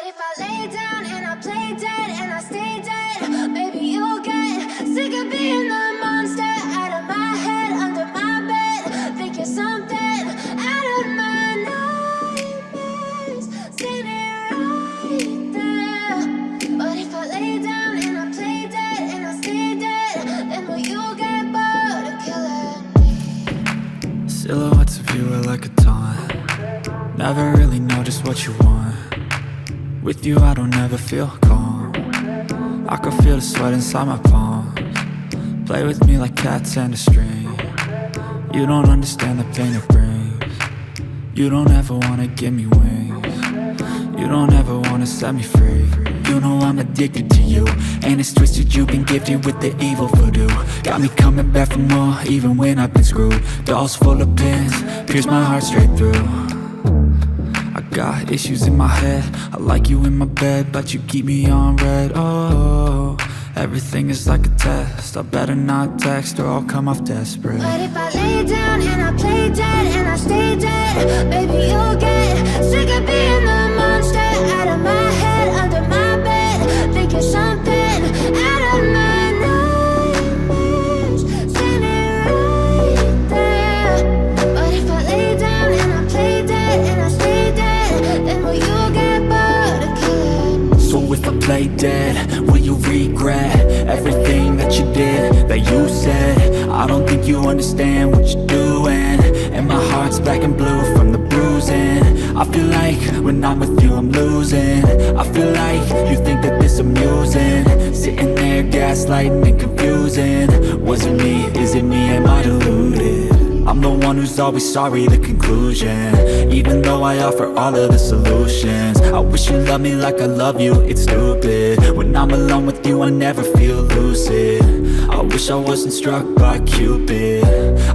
But if I lay down and I play dead and I stay dead, maybe you'll get sick of being the monster out of my head, under my bed. Think you're something out of my nightmares, standing right there. But if I lay down and I play dead and I stay dead, then will you get bored of killing me? Silhouettes of you are like a taunt. Never really know just what you want. With you I don't ever feel calm. I can feel the sweat inside my palms. Play with me like cats and a string. You don't understand the pain it brings. You don't ever wanna give me wings. You don't ever wanna set me free. You know I'm addicted to you, and it's twisted, you've been gifted with the evil voodoo. Got me coming back for more, even when I've been screwed. Dolls full of pins, pierce my heart straight through. I got issues in my head, I like you in my bed, but you keep me on red. Oh, everything is like a test, I better not text or I'll come off desperate. But if I lay down and I play dead and I stay dead, baby you'll get sick of being the monster out of my head, under my bed. Think you're something out of my nightmares, standing right there. But if I lay down and I play dead and I stay dead, then will you get bored of killing me? So if I play dead, will you regret everything that you did, that you said? I don't think you understand what you're doing, and my heart's black and blue from the bruising. I feel like when I'm with you I'm losing. I feel like you think that this amusing, sitting there gaslighting and confusing. Was it me? Is it me? Am I deluded? I'm the one who's always sorry, the conclusion, even though I offer all of the solutions. I wish you loved me like I love you, it's stupid. When I'm alone with you I never feel lucid. I wish I wasn't struck by Cupid.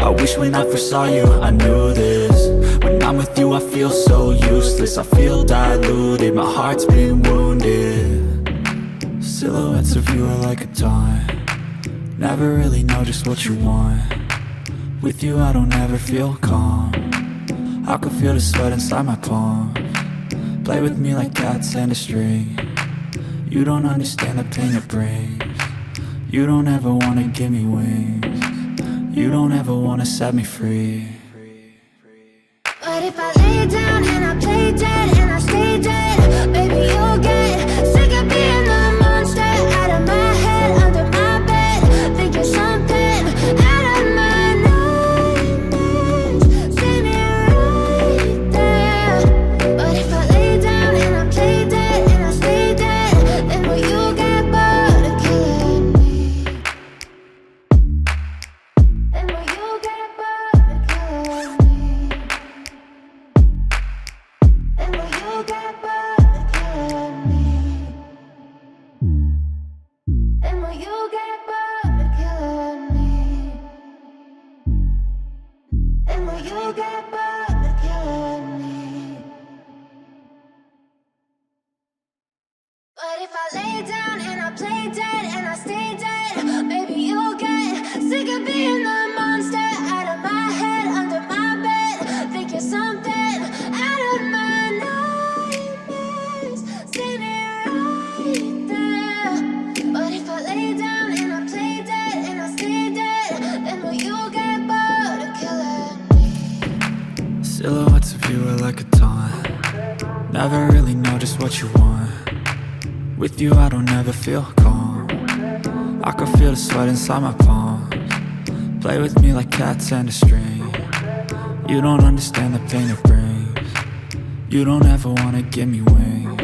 I wish when I first saw you I knew this. When I'm with you I feel so useless, I feel diluted, my heart's been wounded. Silhouettes of you are like a taunt. Never really know just what you want. With you I don't ever feel calm. I can feel the sweat inside my palms. Play with me like cats and a string. You don't understand the pain it brings. You don't ever wanna give me wings. You don't ever wanna set me free. But if I lay down and I play dead and I stay dead, baby you'll get sick of being the monster out of my head, under my bed. Think you're something out of my nightmares, standing right there. But if I lay down and I play dead and I stay dead, then will you get bored of killing me? Then will you get bored of killing me? And will you get bored of killing me? And will you get bored of killing me? And will you get bored of killing me? But if I lay down and I play dead and I stay dead, maybe you'll get sick of being the monster out of my head, under my bed. Think you're something out of my nightmares, standing right there. But if I lay down and I play dead and I stay dead, then will you get bored of killing me? Silhouettes of you are like a taunt. Never really know just what you want. With you I don't ever feel calm. I can feel the sweat inside my palms. Play with me like cats and a string. You don't understand the pain it brings. You don't ever wanna give me wings.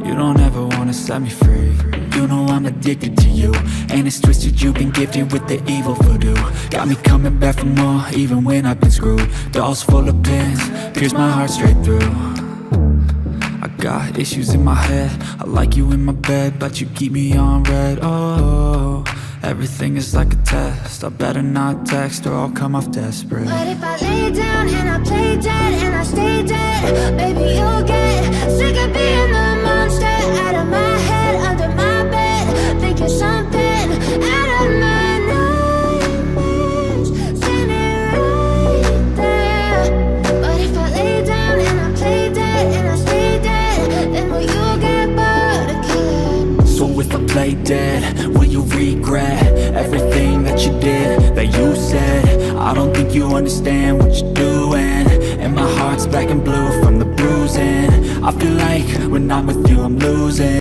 You don't ever wanna set me free. You know I'm addicted to you, and it's twisted, you've been gifted with the evil voodoo. Got me coming back for more, even when I've been screwed. Dolls full of pins, pierce my heart straight through. I got issues in my head, I like you in my bed, but you keep me on red. Oh, everything is like a test, I better not text or I'll come off desperate. But if I lay down and I play dead and I stay dead, baby you'll get sick of being the monster out of my head, under my bed. Think you're something out of my nightmares, standing right there. But if I lay down and I play dead and I stay dead, then will you play dead? Will you regret everything that you did, that you said? I don't think you understand what you're doing, and my heart's black and blue from the bruising. I feel like when I'm with you I'm losing.